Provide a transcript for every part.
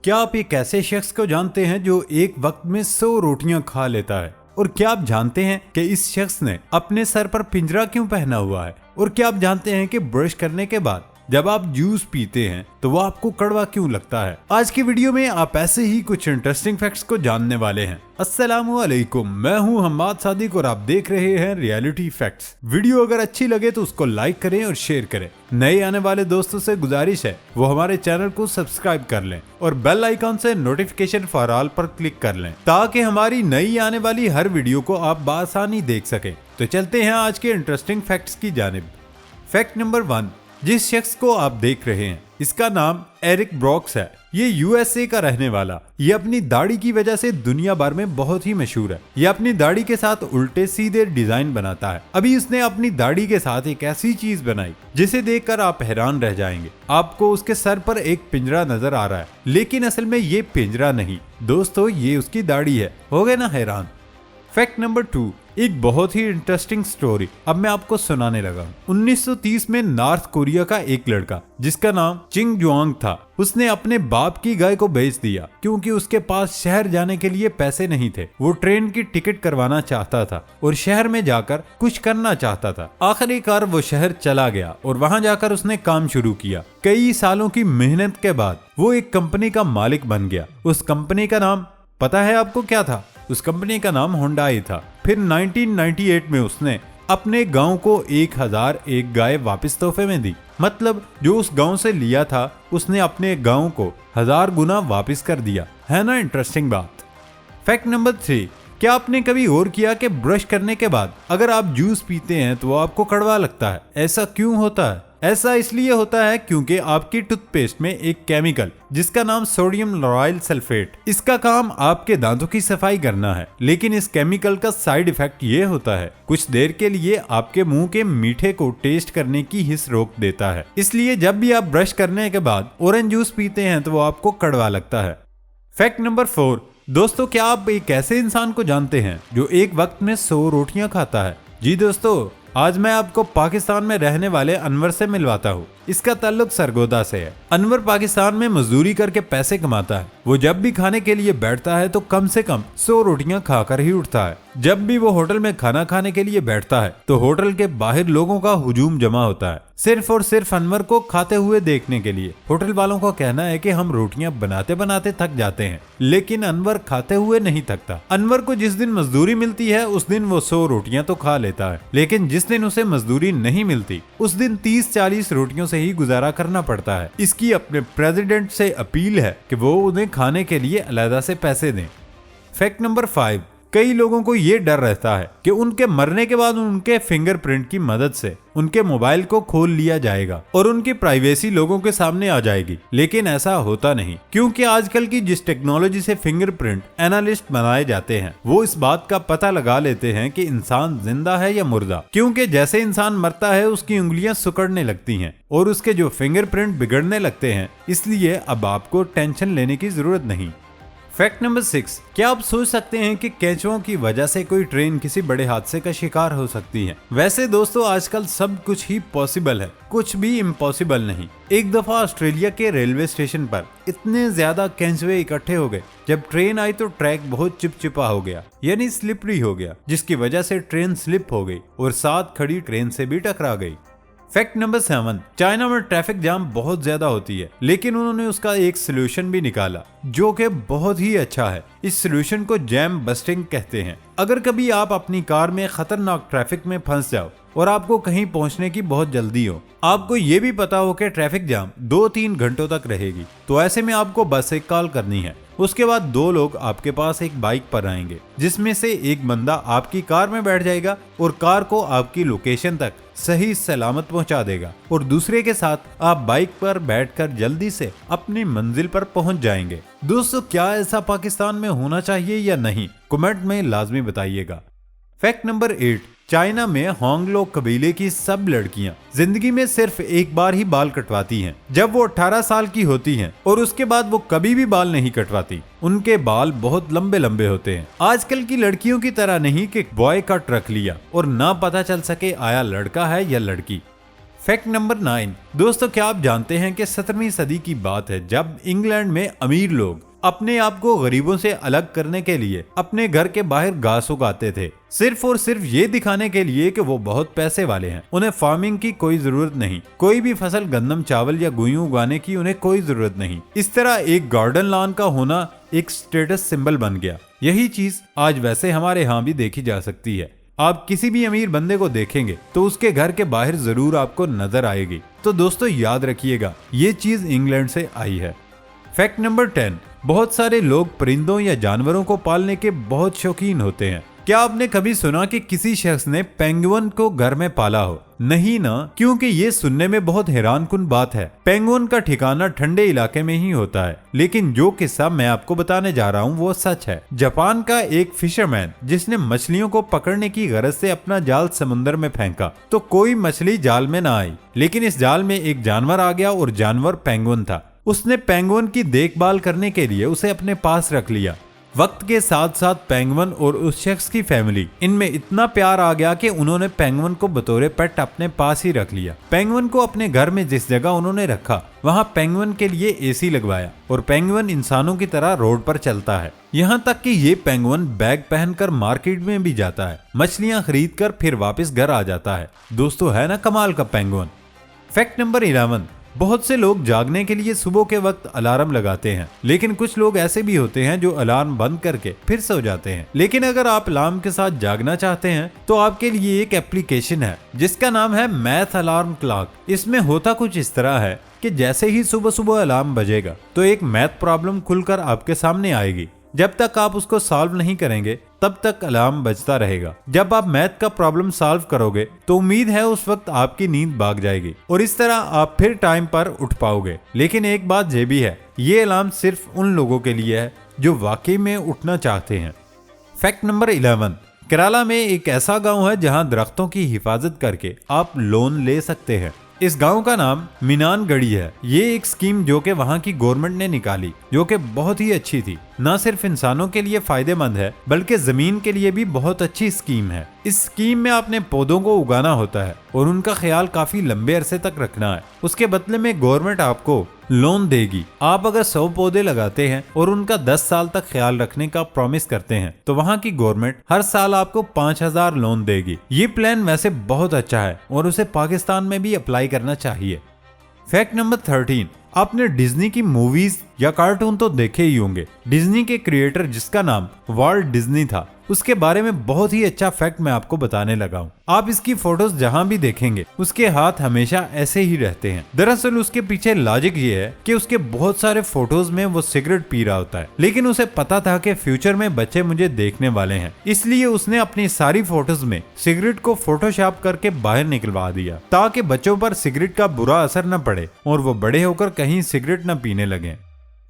क्या आप एक ऐसे शख्स को जानते हैं जो एक वक्त में 100 रोटियां खा लेता है? और क्या आप जानते हैं कि इस शख्स ने अपने सर पर पिंजरा क्यों पहना हुआ है? और क्या आप जानते हैं कि ब्रश करने के बाद जब आप जूस पीते हैं तो वो आपको कड़वा क्यों लगता है? आज की वीडियो में आप ऐसे ही कुछ इंटरेस्टिंग फैक्ट्स को जानने वाले हैं। अस्सलामु अलैकुम, मैं हूं हम्माद सादिक और आप देख रहे हैं रियलिटी फैक्ट्स। वीडियो अगर अच्छी लगे तो उसको लाइक करें और शेयर करें। नए आने वाले दोस्तों से गुजारिश है वो हमारे चैनल को सब्सक्राइब कर लें और बेल आइकॉन से नोटिफिकेशन फॉर ऑल पर क्लिक कर लें ताकि हमारी नई आने वाली हर वीडियो को आप बआसानी देख सकें। तो चलते हैं आज के इंटरेस्टिंग फैक्ट्स की जानिब। फैक्ट नंबर 1, जिस शख्स को आप देख रहे हैं इसका नाम एरिक ब्रॉक्स है। ये यूएसए का रहने वाला। ये अपनी दाढ़ी की वजह से दुनिया भर में बहुत ही मशहूर है। ये अपनी दाढ़ी के साथ उल्टे सीधे डिजाइन बनाता है। अभी उसने अपनी दाढ़ी के साथ एक ऐसी चीज बनाई जिसे देखकर आप हैरान रह जाएंगे। आपको उसके सर पर एक पिंजरा नजर आ रहा है, लेकिन असल में ये पिंजरा नहीं दोस्तों, ये उसकी दाढ़ी है। हो गए ना हैरान? फैक्ट नंबर 2, एक बहुत ही इंटरेस्टिंग स्टोरी अब मैं आपको सुनाने लगा। 1930 में नॉर्थ कोरिया का एक लड़का जिसका नाम चिंग जुआंग था, उसने अपने बाप की गाय को बेच दिया क्योंकि उसके पास शहर जाने के लिए पैसे नहीं थे। वो ट्रेन की टिकट करवाना चाहता था और शहर में जाकर कुछ करना चाहता था। आखिरकार वो शहर चला गया और वहां जाकर उसने काम शुरू किया। कई सालों की मेहनत के बाद वो एक कंपनी का मालिक बन गया। उस कंपनी का नाम पता है आपको क्या था? उस कंपनी का नाम होंडाई था। फिर 1998 में उसने अपने गांव को 1001 गाय वापस तोहफे में दी। मतलब जो उस गांव से लिया था उसने अपने गांव को 1000 गुना वापस कर दिया। है ना इंटरेस्टिंग बात? फैक्ट नंबर 3, क्या आपने कभी और किया कि ब्रश करने के बाद अगर आप जूस पीते हैं तो आपको कड़वा लगता है? ऐसा क्यों होता है? ऐसा इसलिए होता है क्योंकि आपकी टूथपेस्ट में एक केमिकल जिसका नाम सोडियम लॉराइल सल्फेट, इसका काम आपके दांतों की सफाई करना है। लेकिन इस केमिकल का साइड इफेक्ट ये होता है कुछ देर के लिए आपके मुंह के मीठे को टेस्ट करने की हिस्स रोक देता है। इसलिए जब भी आप ब्रश करने के बाद ऑरेंज जूस पीते हैं तो वो आपको कड़वा लगता है। फैक्ट नंबर 4, दोस्तों क्या आप एक ऐसे इंसान को जानते हैं जो एक वक्त में 100 रोटियां खाता है? जी दोस्तों, आज मैं आपको पाकिस्तान में रहने वाले अनवर से मिलवाता हूँ। इसका ताल्लुक सरगोदा से है। अनवर पाकिस्तान में मजदूरी करके पैसे कमाता है। वो जब भी खाने के लिए बैठता है तो कम से कम 100 रोटियां खाकर ही उठता है। जब भी वो होटल में खाना खाने के लिए बैठता है तो होटल के बाहर लोगों का हुजूम जमा होता है सिर्फ और सिर्फ अनवर को खाते हुए देखने के लिए। होटल वालों का कहना है कि हम रोटियां बनाते बनाते थक जाते हैं, लेकिन अनवर खाते हुए नहीं थकता। अनवर को जिस दिन मजदूरी मिलती है उस दिन वो 100 रोटियां तो खा लेता है, लेकिन जिस दिन उसे मजदूरी नहीं मिलती उस दिन 30-40 रोटियों से ही गुजारा करना पड़ता है। इसकी अपने प्रेसिडेंट से अपील है कि वो उन्हें खाने के लिए अलग से पैसे दें। फैक्ट नंबर 5, कई लोगों को ये डर रहता है कि उनके मरने के बाद उनके फिंगरप्रिंट की मदद से उनके मोबाइल को खोल लिया जाएगा और उनकी प्राइवेसी लोगों के सामने आ जाएगी। लेकिन ऐसा होता नहीं, क्योंकि आजकल की जिस टेक्नोलॉजी से फिंगरप्रिंट एनालिस्ट बनाए जाते हैं वो इस बात का पता लगा लेते हैं कि इंसान जिंदा है या मुर्दा। क्योंकि जैसे इंसान मरता है उसकी उंगलियां सिकुड़ने लगती हैं और उसके जो फिंगरप्रिंट बिगड़ने लगते हैं, इसलिए अब आपको टेंशन लेने की जरूरत नहीं। फैक्ट नंबर 6, क्या आप सोच सकते हैं कि केंचुओं की वजह से कोई ट्रेन किसी बड़े हादसे का शिकार हो सकती है? वैसे दोस्तों आजकल सब कुछ ही पॉसिबल है, कुछ भी इम्पॉसिबल नहीं। एक दफा ऑस्ट्रेलिया के रेलवे स्टेशन पर इतने ज्यादा केंचुए इकट्ठे हो गए, जब ट्रेन आई तो ट्रैक बहुत चिपचिपा हो गया, यानी स्लिपरी हो गया, जिसकी वजह से ट्रेन स्लिप हो गई और साथ खड़ी ट्रेन से भी टकरा गई। फैक्ट नंबर 7, चाइना में ट्रैफिक जाम बहुत ज्यादा होती है, लेकिन उन्होंने उसका एक सोल्यूशन भी निकाला जो कि बहुत ही अच्छा है। इस सोल्यूशन को जैम बस्टिंग कहते हैं। अगर कभी आप अपनी कार में खतरनाक ट्रैफिक में फंस जाओ और आपको कहीं पहुंचने की बहुत जल्दी हो, आपको ये भी पता हो कि ट्रैफिक जाम 2-3 घंटों तक रहेगी, तो ऐसे में आपको बस एक कॉल करनी है। उसके बाद 2 लोग आपके पास एक बाइक पर आएंगे, जिसमें से एक बंदा आपकी कार में बैठ जाएगा और कार को आपकी लोकेशन तक सही सलामत पहुंचा देगा और दूसरे के साथ आप बाइक पर बैठकर जल्दी से अपनी मंजिल पर पहुंच जाएंगे। दोस्तों क्या ऐसा पाकिस्तान में होना चाहिए या नहीं? कमेंट में लाजमी बताइएगा। फैक्ट नंबर 8, चाइना में होंगलो कबीले की सब लड़कियां जिंदगी में सिर्फ एक बार ही बाल कटवाती हैं, जब वो 18 साल की होती हैं, और उसके बाद वो कभी भी बाल नहीं कटवाती। उनके बाल बहुत लंबे लंबे होते हैं। आजकल की लड़कियों की तरह नहीं कि बॉय कट रख लिया और ना पता चल सके आया लड़का है या लड़की। Fact number 9। दोस्तों, क्या आप जानते हैं कि 17वीं सदी की बात है जब इंग्लैंड में अमीर लोग अपने आप को गरीबों से अलग करने के लिए अपने घर के बाहर घास उगाते थे, सिर्फ और सिर्फ ये दिखाने के लिए कि वो बहुत पैसे वाले हैं। उन्हें फार्मिंग की कोई जरूरत नहीं, कोई भी फसल गंदम चावल या गेहूं उगाने की उन्हें कोई जरूरत नहीं। इस तरह एक गार्डन लॉन का होना एक स्टेटस सिंबल बन गया। यही चीज आज वैसे हमारे यहाँ भी देखी जा सकती है। आप किसी भी अमीर बंदे को देखेंगे तो उसके घर के बाहर जरूर आपको नजर आएगी। तो दोस्तों याद रखिएगा, ये चीज इंग्लैंड से आई है। Fact number 10। बहुत सारे लोग परिंदों या जानवरों को पालने के बहुत शौकीन होते हैं। क्या आपने कभी सुना कि किसी शख्स ने पेंगुइन को घर में पाला हो? नहीं ना, क्योंकि ये सुनने में बहुत हैरानकुन बात है। पेंगुइन का ठिकाना ठंडे इलाके में ही होता है। लेकिन जो किस्सा मैं आपको बताने जा रहा हूँ वो सच है। जापान का एक फिशरमैन जिसने मछलियों को पकड़ने की गरज से अपना जाल समुद्र में फेंका तो कोई मछली जाल में ना आई, लेकिन इस जाल में एक जानवर आ गया और जानवर पेंगुइन था। उसने पेंगुइन की देखभाल करने के लिए उसे अपने पास रख लिया। वक्त के साथ साथ पेंगुइन और उस शख्स की फैमिली, इनमें इतना प्यार आ गया कि उन्होंने पेंगुइन को बतौर पेट अपने पास ही रख लिया। पेंगुइन को अपने घर में जिस जगह उन्होंने रखा वहां पेंगुइन के लिए एसी लगवाया और पेंगुइन इंसानों की तरह रोड पर चलता है। यहाँ तक कि ये पेंगुइन बैग पहनकर मार्केट में भी जाता है, मछलियां खरीद कर फिर वापस घर आ जाता है। दोस्तों, है ना कमाल का पेंगुइन। Fact number 11। बहुत से लोग जागने के लिए सुबह के वक्त अलार्म लगाते हैं, लेकिन कुछ लोग ऐसे भी होते हैं जो अलार्म बंद करके फिर सो जाते हैं। लेकिन अगर आप अलार्म के साथ जागना चाहते हैं तो आपके लिए एक एप्लीकेशन है जिसका नाम है मैथ अलार्म क्लॉक। इसमें होता कुछ इस तरह है कि जैसे ही सुबह सुबह अलार्म बजेगा तो एक मैथ प्रॉब्लम खुलकर आपके सामने आएगी। जब तक आप उसको सॉल्व नहीं करेंगे तब तक अलार्म बजता रहेगा। जब आप मैथ का प्रॉब्लम सॉल्व करोगे तो उम्मीद है उस वक्त आपकी नींद भाग जाएगी और इस तरह आप फिर टाइम पर उठ पाओगे। लेकिन एक बात ये भी है, ये अलार्म सिर्फ उन लोगों के लिए है जो वाकई में उठना चाहते हैं। Fact number 11। केरला में एक ऐसा गांव है जहां दरख्तों की हिफाजत करके आप लोन ले सकते हैं। इस गांव का नाम मीनानगढ़ी है। ये एक स्कीम जो कि वहां की गवर्नमेंट ने निकाली, जो कि बहुत ही अच्छी थी। न सिर्फ इंसानों के लिए फायदेमंद है बल्कि जमीन के लिए भी बहुत अच्छी स्कीम है। इस स्कीम में आपने पौधों को उगाना होता है और उनका ख्याल काफी लंबे अरसे तक रखना है। उसके बदले में गवर्नमेंट आपको लोन देगी। आप अगर 100 पौधे लगाते हैं और उनका 10 साल तक ख्याल रखने का प्रॉमिस करते हैं तो वहाँ की गवर्नमेंट हर साल आपको 5000 लोन देगी। ये प्लान वैसे बहुत अच्छा है और उसे पाकिस्तान में भी अप्लाई करना चाहिए। Fact number 13। आपने डिज्नी की मूवीज या कार्टून तो देखे ही होंगे। डिज्नी के क्रिएटर जिसका नाम वॉल्ट डिज्नी था, उसके बारे में बहुत ही अच्छा फैक्ट मैं आपको बताने लगा हूँ। आप इसकी फोटोज जहाँ भी देखेंगे उसके हाथ हमेशा ऐसे ही रहते हैं। दरअसल उसके पीछे लॉजिक ये है कि उसके बहुत सारे फोटोज में वो सिगरेट पी रहा होता है, लेकिन उसे पता था कि फ्यूचर में बच्चे मुझे देखने वाले हैं, इसलिए उसने अपनी सारी फोटोज में सिगरेट को फोटोशॉप करके बाहर निकलवा दिया ताकि बच्चों पर सिगरेट का बुरा असर न पड़े और वो बड़े होकर कहीं सिगरेट न पीने लगे।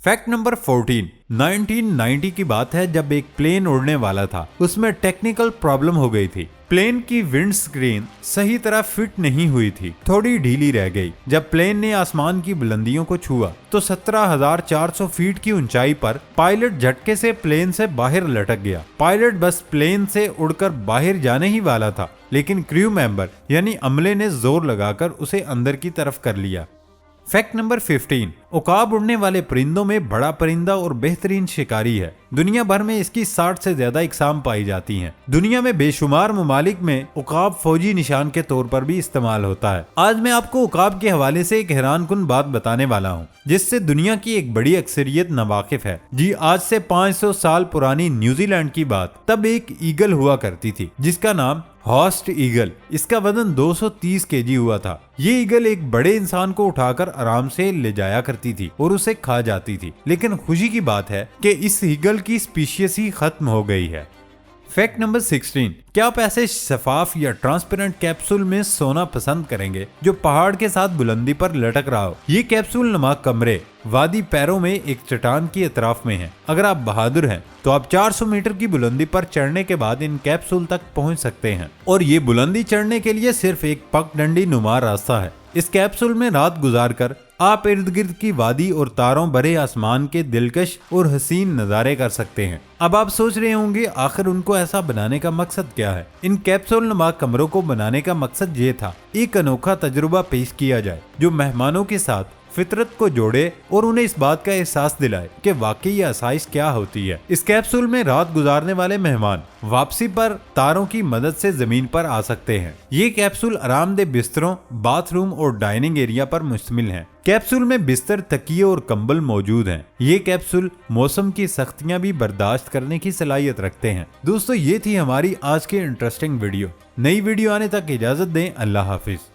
Fact number 14। 1990 की बात है जब एक प्लेन उड़ने वाला था, उसमें टेक्निकल प्रॉब्लम हो गई थी। प्लेन की विंड स्क्रीन सही तरह फिट नहीं हुई थी, थोड़ी ढीली रह गई। जब प्लेन ने आसमान की बुलंदियों को छुआ तो 17,400 फीट की ऊंचाई पर पायलट झटके से प्लेन से बाहर लटक गया। पायलट बस प्लेन से उड़कर बाहर जाने ही वाला था, लेकिन क्रू मेंबर यानी अमले ने जोर लगाकर उसे अंदर की तरफ कर लिया। Fact number 15। उकाब उड़ने वाले परिंदों में बड़ा परिंदा और बेहतरीन शिकारी है। दुनिया भर में इसकी 60 से ज्यादा इकसाम पाई जाती हैं। दुनिया में बेशुमार ममालिक में उकाब फौजी निशान के तौर पर भी इस्तेमाल होता है। आज मैं आपको उकाब के हवाले से एक हैरानकुन बात बताने वाला हूँ जिससे दुनिया की एक बड़ी अक्सरियत नावाकिफ है। जी, आज से 500 साल पुरानी न्यूजीलैंड की बात। तब एक ईगल हुआ करती थी जिसका नाम हॉर्स्ट ईगल। इसका वजन 230 केजी हुआ था। ये ईगल एक बड़े इंसान को उठाकर आराम से ले जाया करती थी और उसे खा जाती थी। लेकिन खुशी की बात है कि इस ईगल की स्पीशीज ही खत्म हो गई है। Fact number 16। क्या आप ऐसे शफाफ या ट्रांसपेरेंट कैप्सूल में सोना पसंद करेंगे जो पहाड़ के साथ बुलंदी पर लटक रहा हो? ये कैप्सूल नुमा कमरे वादी पैरों में एक चट्टान की अतराफ में है। अगर आप बहादुर हैं तो आप 400 मीटर की बुलंदी पर चढ़ने के बाद इन कैप्सूल तक पहुंच सकते हैं और ये बुलंदी चढ़ने के लिए सिर्फ एक पगडंडी नुमा रास्ता है। इस कैप्सूल में रात गुजारकर आप इर्द गिर्द की वादी और तारों भरे आसमान के दिलकश और हसीन नज़ारे कर सकते हैं। अब आप सोच रहे होंगे आखिर उनको ऐसा बनाने का मकसद क्या है। इन कैप्सूल नुमा कमरों को बनाने का मकसद ये था, एक अनोखा तजुर्बा पेश किया जाए जो मेहमानों के साथ फितरत को जोड़े और उन्हें इस बात का एहसास दिलाए कि वाकई ये आसाइश क्या होती है। इस कैप्सूल में रात गुजारने वाले मेहमान वापसी पर तारों की मदद से जमीन पर आ सकते हैं। ये कैप्सूल आरामदेह बिस्तरों, बाथरूम और डाइनिंग एरिया पर मुश्तमिल है। कैप्सूल में बिस्तर, तकिए और कंबल मौजूद हैं। ये कैप्सूल मौसम की सख्तियां भी बर्दाश्त करने की सलाहियत रखते हैं। दोस्तों, ये थी हमारी आज की इंटरेस्टिंग वीडियो। नई वीडियो आने तक इजाजत दें। अल्लाह हाफिज।